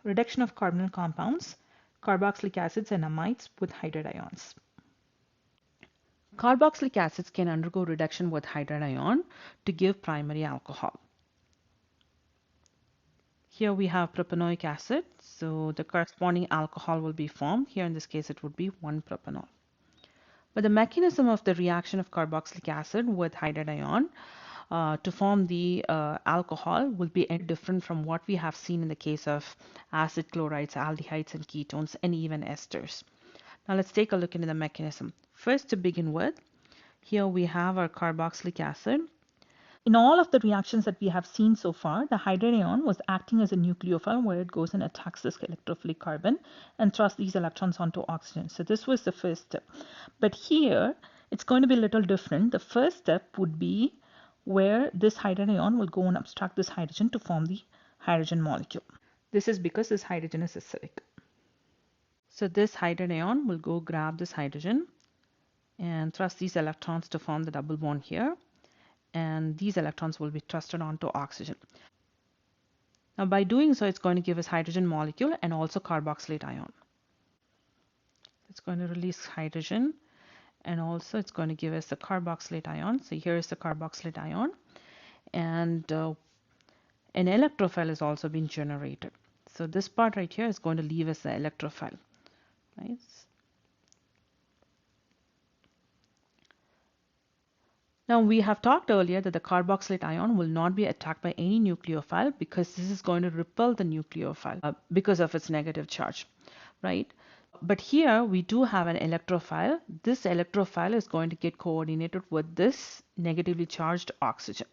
reduction of carbonyl compounds, carboxylic acids and amides with hydride ions. Carboxylic acids can undergo reduction with hydride ion to give primary alcohol. Here we have propanoic acid, so the corresponding alcohol will be formed. Here in this case it would be 1-propanol. But the mechanism of the reaction of carboxylic acid with hydride ion to form the alcohol will be different from what we have seen in the case of acid chlorides, aldehydes and ketones, and even esters. Now let's take a look into the mechanism. First, to begin with, here we have our carboxylic acid. In all of the reactions that we have seen so far, the hydride ion was acting as a nucleophile where it goes and attacks this electrophilic carbon and thrusts these electrons onto oxygen. So this was the first step. But here, it's going to be a little different. The first step would be where this hydride ion will go and obstruct this hydrogen to form the hydrogen molecule. This is because this hydrogen is acidic. So this hydride ion will go grab this hydrogen and thrust these electrons to form the double bond here. And these electrons will be thrusted onto oxygen. Now by doing so, it's going to give us hydrogen molecule and also carboxylate ion. It's going to release hydrogen and also it's going to give us the carboxylate ion. So here is the carboxylate ion and an electrophile is also being generated. So this part right here is going to leave us the electrophile. Right? Now we have talked earlier that the carboxylate ion will not be attacked by any nucleophile because this is going to repel the nucleophile because of its negative charge, right? But here we do have an electrophile. This electrophile is going to get coordinated with this negatively charged oxygen.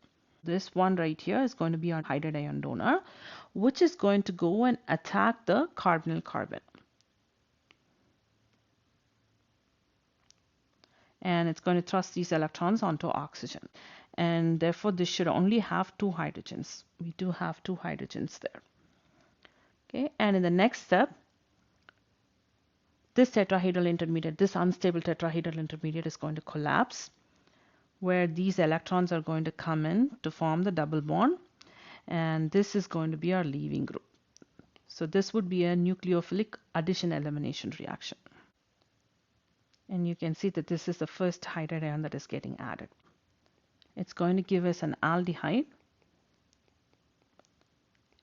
This one right here is going to be our hydride ion donor, which is going to go and attack the carbonyl carbon. And it's going to thrust these electrons onto oxygen. And therefore, this should only have 2 hydrogens. We do have 2 hydrogens there. Okay, and in the next step, this tetrahedral intermediate, this unstable tetrahedral intermediate is going to collapse, where these electrons are going to come in to form the double bond. And this is going to be our leaving group. So this would be a nucleophilic addition-elimination reaction. And you can see that this is the first hydride ion that is getting added. It's going to give us an aldehyde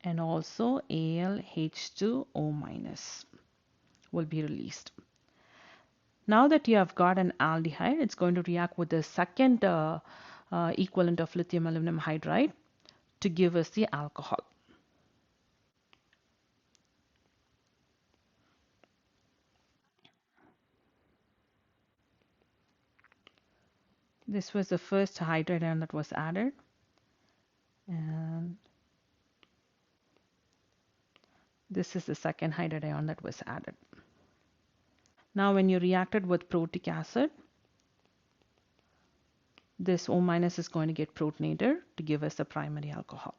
and also AlH2O- will be released. Now that you have got an aldehyde, it's going to react with the second equivalent of lithium aluminum hydride to give us the alcohol. This was the first hydride ion that was added, and this is the second hydride ion that was added. Now when you reacted with protic acid, this O- is going to get protonated to give us the primary alcohol.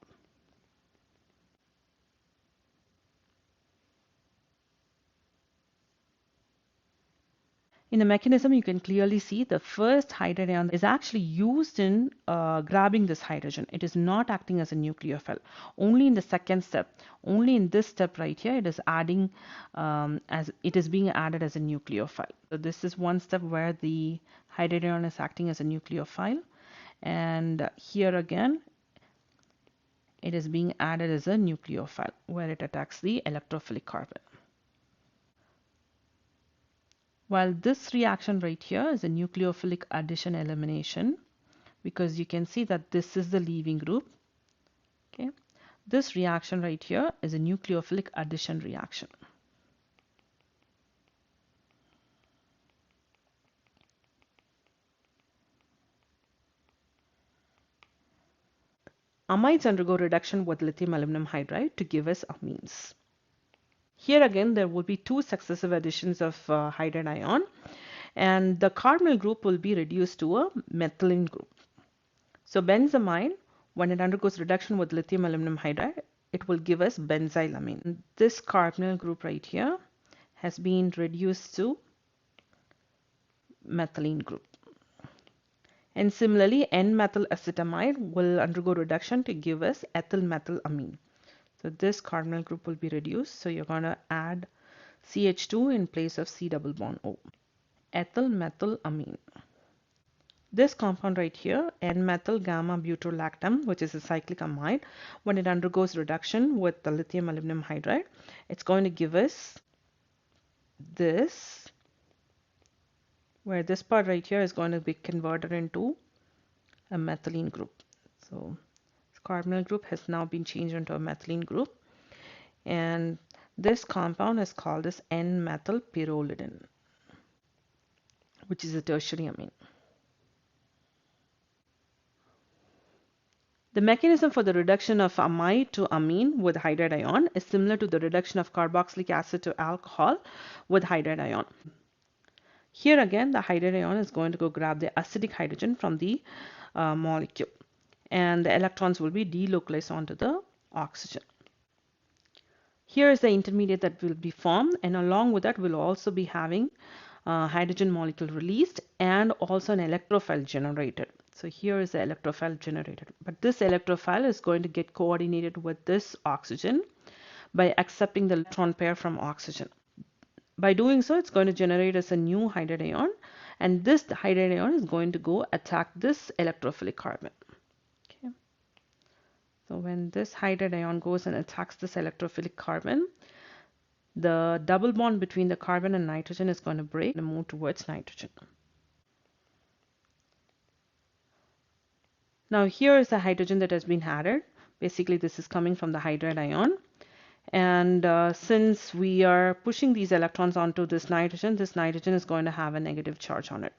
In the mechanism, you can clearly see the first hydride ion is actually used in grabbing this hydrogen. It is not acting as a nucleophile. Only in the second step, only in this step right here, it is adding it is being added as a nucleophile. So this is one step where the hydride ion is acting as a nucleophile, and here again, it is being added as a nucleophile where it attacks the electrophilic carbon. While this reaction right here is a nucleophilic addition elimination, because you can see that this is the leaving group. Okay, this reaction right here is a nucleophilic addition reaction. Amides undergo reduction with lithium aluminum hydride to give us amines. Here again, there will be 2 successive additions of hydride ion, and the carbonyl group will be reduced to a methylene group. So benzamide, when it undergoes reduction with lithium aluminum hydride, it will give us benzylamine. This carbonyl group right here has been reduced to methylene group. And similarly, N-methyl acetamide will undergo reduction to give us ethyl methylamine. So this carbonyl group will be reduced. So you're going to add CH2 in place of C double bond O. Ethyl methyl amine. This compound right here, N-methyl gamma butyrolactam, which is a cyclic amide, when it undergoes reduction with the lithium aluminum hydride, it's going to give us this, where this part right here is going to be converted into a methylene group. So this carbonyl group has now been changed into a methylene group, and this compound is called as N-methyl pyrrolidine, which is a tertiary amine. The mechanism for the reduction of amide to amine with hydride ion is similar to the reduction of carboxylic acid to alcohol with hydride ion. Here again, the hydride ion is going to go grab the acidic hydrogen from the molecule, and the electrons will be delocalized onto the oxygen. Here is the intermediate that will be formed, and along with that we'll also be having hydrogen molecule released and also an electrophile generated. So here is the electrophile generated, but this electrophile is going to get coordinated with this oxygen by accepting the electron pair from oxygen. By doing so, it's going to generate as a new hydride ion, and this hydride ion is going to go attack this electrophilic carbon. Okay. So when this hydride ion goes and attacks this electrophilic carbon, the double bond between the carbon and nitrogen is going to break and move towards nitrogen. Now here is the hydrogen that has been added. Basically this is coming from the hydride ion, and since we are pushing these electrons onto this nitrogen is going to have a negative charge on it.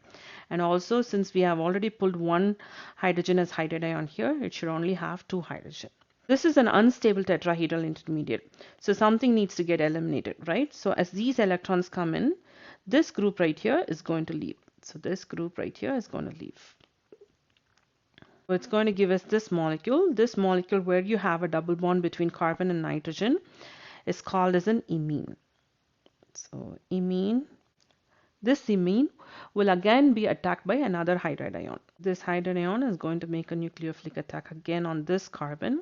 And also, since we have already pulled one hydrogen as hydride ion here, it should only have two hydrogen. This is an unstable tetrahedral intermediate, so something needs to get eliminated, right? So as these electrons come in, this group right here is going to leave. So this group right here is going to leave. So it's going to give us this molecule. This molecule, where you have a double bond between carbon and nitrogen, is called as an imine. So imine. This imine will again be attacked by another hydride ion. This hydride ion is going to make a nucleophilic attack again on this carbon,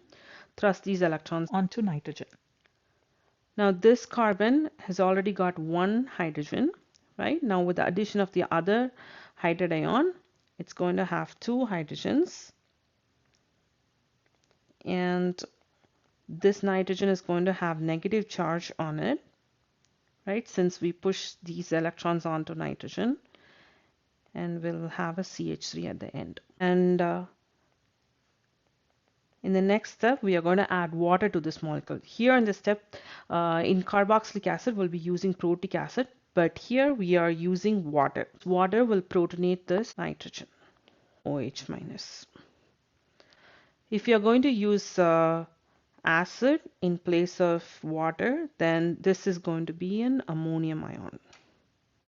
thrust these electrons onto nitrogen. Now this carbon has already got one hydrogen, right? Now with the addition of the other hydride ion, it's going to have two hydrogens, and this nitrogen is going to have negative charge on it, right, since we push these electrons onto nitrogen, and we'll have a CH3 at the end. And in the next step, we are going to add water to this molecule. Here in this step, in carboxylic acid, we'll be using protic acid, but here we are using water. Water will protonate this nitrogen, OH minus. If you're going to use acid in place of water, then this is going to be an ammonium ion.